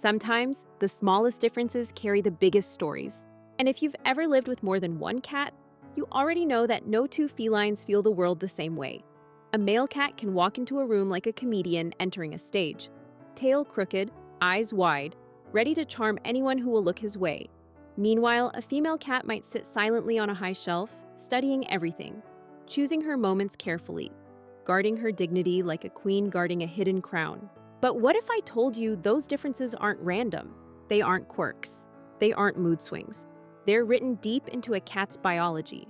Sometimes, the smallest differences carry the biggest stories. And if you've ever lived with more than one cat, you already know that no two felines feel the world the same way. A male cat can walk into a room like a comedian entering a stage, tail crooked, eyes wide, ready to charm anyone who will look his way. Meanwhile, a female cat might sit silently on a high shelf, studying everything, choosing her moments carefully, guarding her dignity like a queen guarding a hidden crown. But what if I told you those differences aren't random? They aren't quirks. They aren't mood swings. They're written deep into a cat's biology,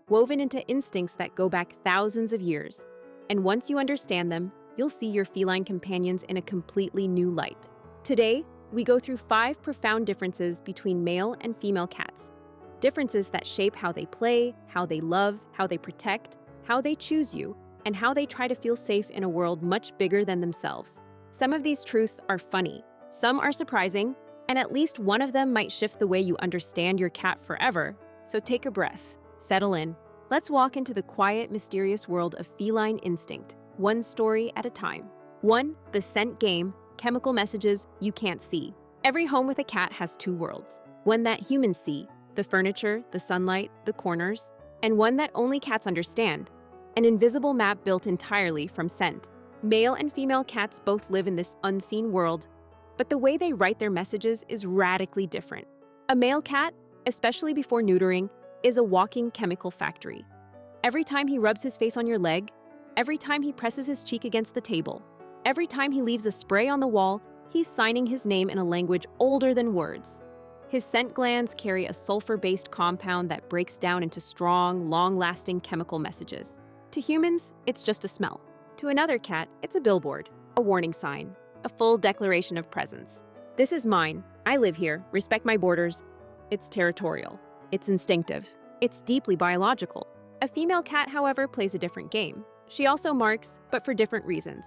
woven into instincts that go back thousands of years. And once you understand them, you'll see your feline companions in a completely new light. Today, we go through 5 profound differences between male and female cats. Differences that shape how they play, how they love, how they protect, how they choose you, and how they try to feel safe in a world much bigger than themselves. Some of these truths are funny, some are surprising, and at least one of them might shift the way you understand your cat forever. So take a breath, settle in. Let's walk into the quiet, mysterious world of feline instinct, one story at a time. 1. The scent game, chemical messages you can't see. Every home with a cat has 2 worlds. One that humans see, the furniture, the sunlight, the corners, and one that only cats understand, an invisible map built entirely from scent. Male and female cats both live in this unseen world, but the way they write their messages is radically different. A male cat, especially before neutering, is a walking chemical factory. Every time he rubs his face on your leg, every time he presses his cheek against the table, every time he leaves a spray on the wall, he's signing his name in a language older than words. His scent glands carry a sulfur-based compound that breaks down into strong, long-lasting chemical messages. To humans, it's just a smell. To another cat, it's a billboard, a warning sign, a full declaration of presence. This is mine. I live here. Respect my borders. It's territorial. It's instinctive. It's deeply biological. A female cat, however, plays a different game. She also marks, but for different reasons.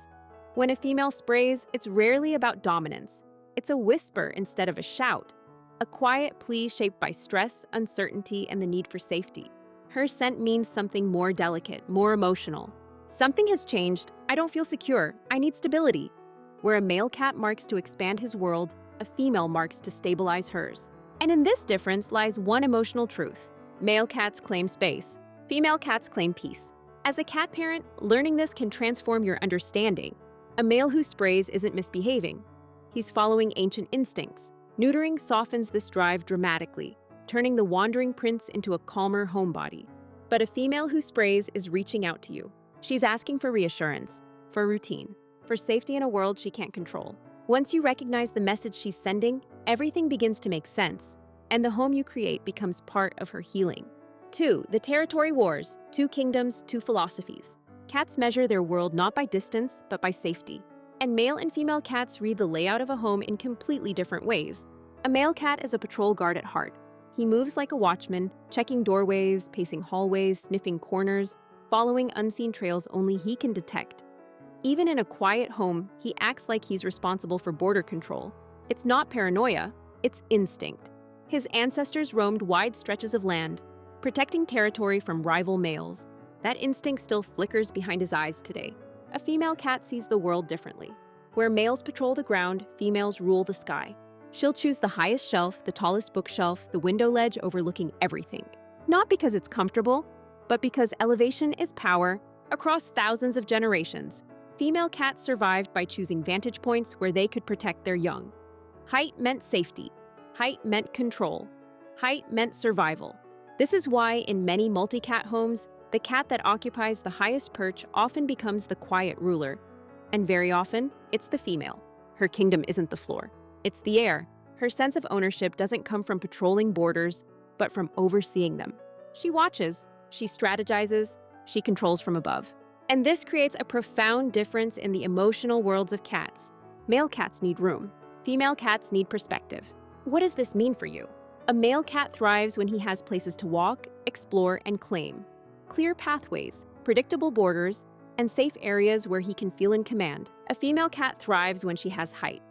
When a female sprays, it's rarely about dominance. It's a whisper instead of a shout, a quiet plea shaped by stress, uncertainty, and the need for safety. Her scent means something more delicate, more emotional. Something has changed. I don't feel secure. I need stability. Where a male cat marks to expand his world, a female marks to stabilize hers. And in this difference lies one emotional truth. Male cats claim space. Female cats claim peace. As a cat parent, learning this can transform your understanding. A male who sprays isn't misbehaving. He's following ancient instincts. Neutering softens this drive dramatically, turning the wandering prince into a calmer homebody. But a female who sprays is reaching out to you. She's asking for reassurance, for routine, for safety in a world she can't control. Once you recognize the message she's sending, everything begins to make sense, and the home you create becomes part of her healing. 2. The territory wars, 2 kingdoms, 2 philosophies. Cats measure their world not by distance, but by safety. And male and female cats read the layout of a home in completely different ways. A male cat is a patrol guard at heart. He moves like a watchman, checking doorways, pacing hallways, sniffing corners, following unseen trails only he can detect. Even in a quiet home, he acts like he's responsible for border control. It's not paranoia, it's instinct. His ancestors roamed wide stretches of land, protecting territory from rival males. That instinct still flickers behind his eyes today. A female cat sees the world differently. Where males patrol the ground, females rule the sky. She'll choose the highest shelf, the tallest bookshelf, the window ledge overlooking everything. Not because it's comfortable, but because elevation is power. Across thousands of generations, female cats survived by choosing vantage points where they could protect their young. Height meant safety. Height meant control. Height meant survival. This is why in many multi-cat homes, the cat that occupies the highest perch often becomes the quiet ruler. And very often, it's the female. Her kingdom isn't the floor. It's the air. Her sense of ownership doesn't come from patrolling borders, but from overseeing them. She watches, she strategizes, she controls from above. And this creates a profound difference in the emotional worlds of cats. Male cats need room. Female cats need perspective. What does this mean for you? A male cat thrives when he has places to walk, explore, and claim. Clear pathways, predictable borders, and safe areas where he can feel in command. A female cat thrives when she has height.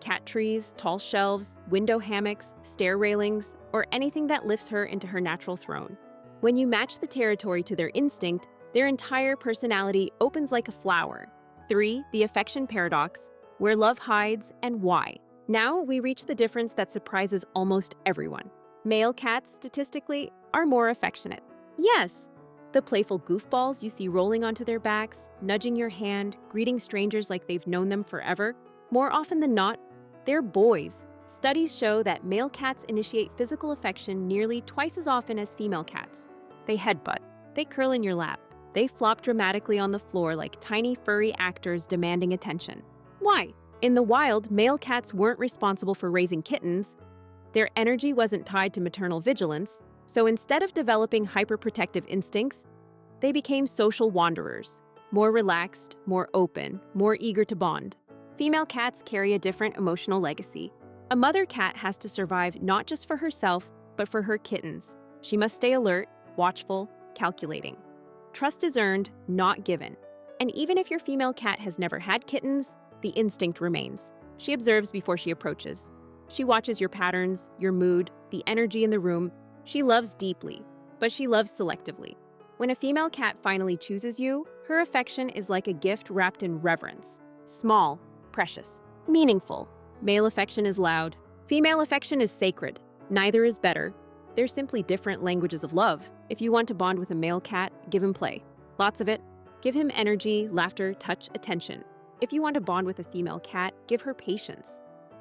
Cat trees, tall shelves, window hammocks, stair railings, or anything that lifts her into her natural throne. When you match the territory to their instinct, their entire personality opens like a flower. 3. The affection paradox, where love hides and why. Now we reach the difference that surprises almost everyone. Male cats, statistically, are more affectionate. Yes, the playful goofballs you see rolling onto their backs, nudging your hand, greeting strangers like they've known them forever, more often than not, they're boys. Studies show that male cats initiate physical affection nearly twice as often as female cats. They headbutt, they curl in your lap, they flop dramatically on the floor like tiny furry actors demanding attention. Why? In the wild, male cats weren't responsible for raising kittens. Their energy wasn't tied to maternal vigilance, so instead of developing hyperprotective instincts, they became social wanderers, more relaxed, more open, more eager to bond. Female cats carry a different emotional legacy. A mother cat has to survive not just for herself, but for her kittens. She must stay alert, watchful, calculating. Trust is earned, not given. And even if your female cat has never had kittens, the instinct remains. She observes before she approaches. She watches your patterns, your mood, the energy in the room. She loves deeply, but she loves selectively. When a female cat finally chooses you, her affection is like a gift wrapped in reverence. Small, precious, meaningful. Male affection is loud. Female affection is sacred. Neither is better. They're simply different languages of love. If you want to bond with a male cat, give him play. Lots of it. Give him energy, laughter, touch, attention. If you want to bond with a female cat, give her patience.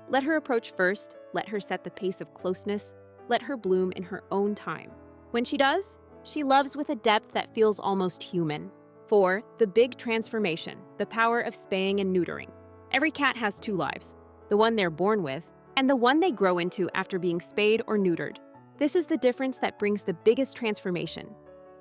Let her approach first, let her set the pace of closeness, let her bloom in her own time. When she does, she loves with a depth that feels almost human. 4. The big transformation, the power of spaying and neutering. Every cat has two lives, the one they're born with and the one they grow into after being spayed or neutered. This is the difference that brings the biggest transformation,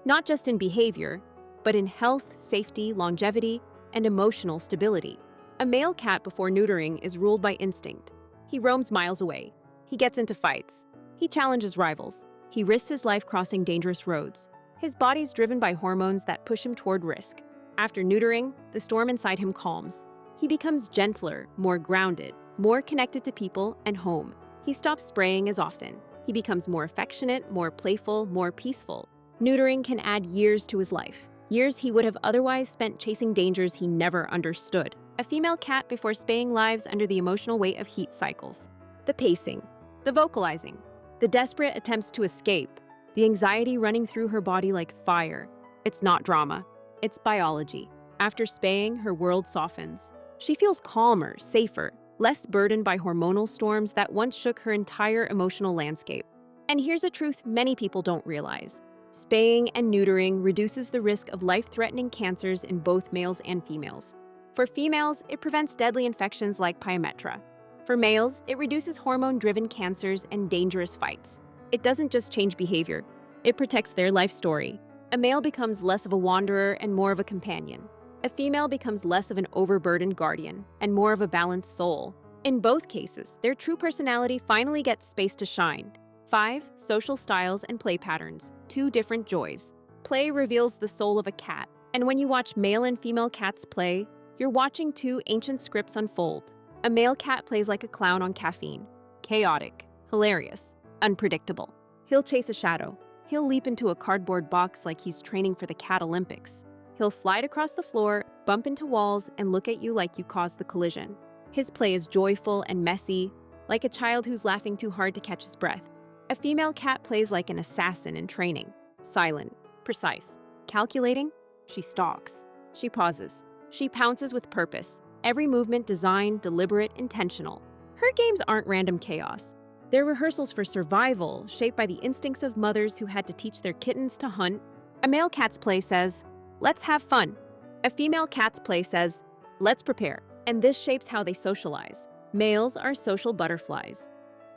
not just in behavior, but in health, safety, longevity, and emotional stability. A male cat before neutering is ruled by instinct. He roams miles away. He gets into fights. He challenges rivals. He risks his life crossing dangerous roads. His body's driven by hormones that push him toward risk. After neutering, the storm inside him calms. He becomes gentler, more grounded, more connected to people and home. He stops spraying as often. He becomes more affectionate, more playful, more peaceful. Neutering can add years to his life. Years he would have otherwise spent chasing dangers he never understood. A female cat before spaying lives under the emotional weight of heat cycles. The pacing, the vocalizing, the desperate attempts to escape, the anxiety running through her body like fire. It's not drama, it's biology. After spaying, her world softens. She feels calmer, safer, less burdened by hormonal storms that once shook her entire emotional landscape. And here's a truth many people don't realize. Spaying and neutering reduces the risk of life-threatening cancers in both males and females. For females, it prevents deadly infections like pyometra. For males, it reduces hormone-driven cancers and dangerous fights. It doesn't just change behavior, it protects their life story. A male becomes less of a wanderer and more of a companion. A female becomes less of an overburdened guardian and more of a balanced soul. In both cases, their true personality finally gets space to shine. 5. Social styles and play patterns. Two different joys. Play reveals the soul of a cat, and when you watch male and female cats play, you're watching two ancient scripts unfold. A male cat plays like a clown on caffeine. Chaotic, hilarious, unpredictable. He'll chase a shadow. He'll leap into a cardboard box like he's training for the Cat Olympics. He'll slide across the floor, bump into walls, and look at you like you caused the collision. His play is joyful and messy, like a child who's laughing too hard to catch his breath. A female cat plays like an assassin in training. Silent, precise, calculating. She stalks. She pauses. She pounces with purpose. Every movement designed, deliberate, intentional. Her games aren't random chaos. They're rehearsals for survival, shaped by the instincts of mothers who had to teach their kittens to hunt. A male cat's play says, "Let's have fun." A female cat's play says, "Let's prepare." And this shapes how they socialize. Males are social butterflies.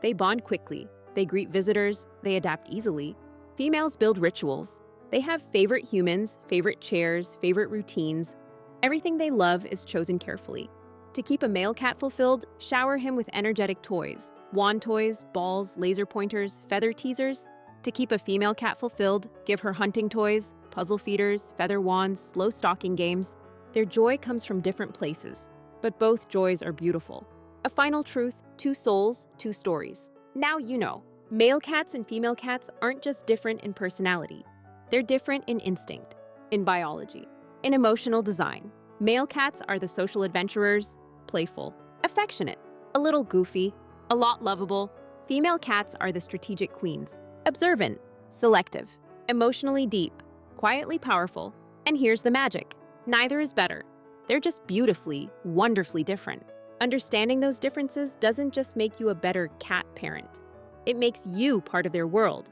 They bond quickly. They greet visitors. They adapt easily. Females build rituals. They have favorite humans, favorite chairs, favorite routines. Everything they love is chosen carefully. To keep a male cat fulfilled, shower him with energetic toys. Wand toys, balls, laser pointers, feather teasers. To keep a female cat fulfilled, give her hunting toys, puzzle feeders, feather wands, slow stalking games. Their joy comes from different places, but both joys are beautiful. A final truth, two souls, two stories. Now you know. Male cats and female cats aren't just different in personality. They're different in instinct, in biology, in emotional design. Male cats are the social adventurers, playful, affectionate, A little goofy, a lot lovable, female cats are the strategic queens. Observant, selective, emotionally deep, quietly powerful. And here's the magic. Neither is better. They're just beautifully, wonderfully different. Understanding those differences doesn't just make you a better cat parent. It makes you part of their world.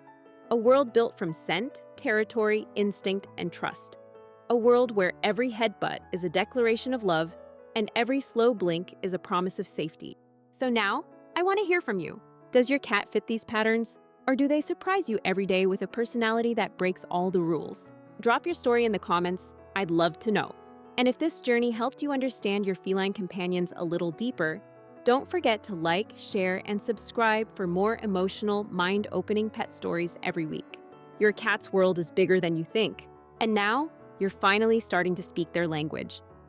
A world built from scent, territory, instinct, and trust. A world where every headbutt is a declaration of love and every slow blink is a promise of safety. So now, I want to hear from you. Does your cat fit these patterns? Or do they surprise you every day with a personality that breaks all the rules? Drop your story in the comments. I'd love to know. And if this journey helped you understand your feline companions a little deeper, don't forget to like, share, and subscribe for more emotional, mind-opening pet stories every week. Your cat's world is bigger than you think. And now, you're finally starting to speak their language.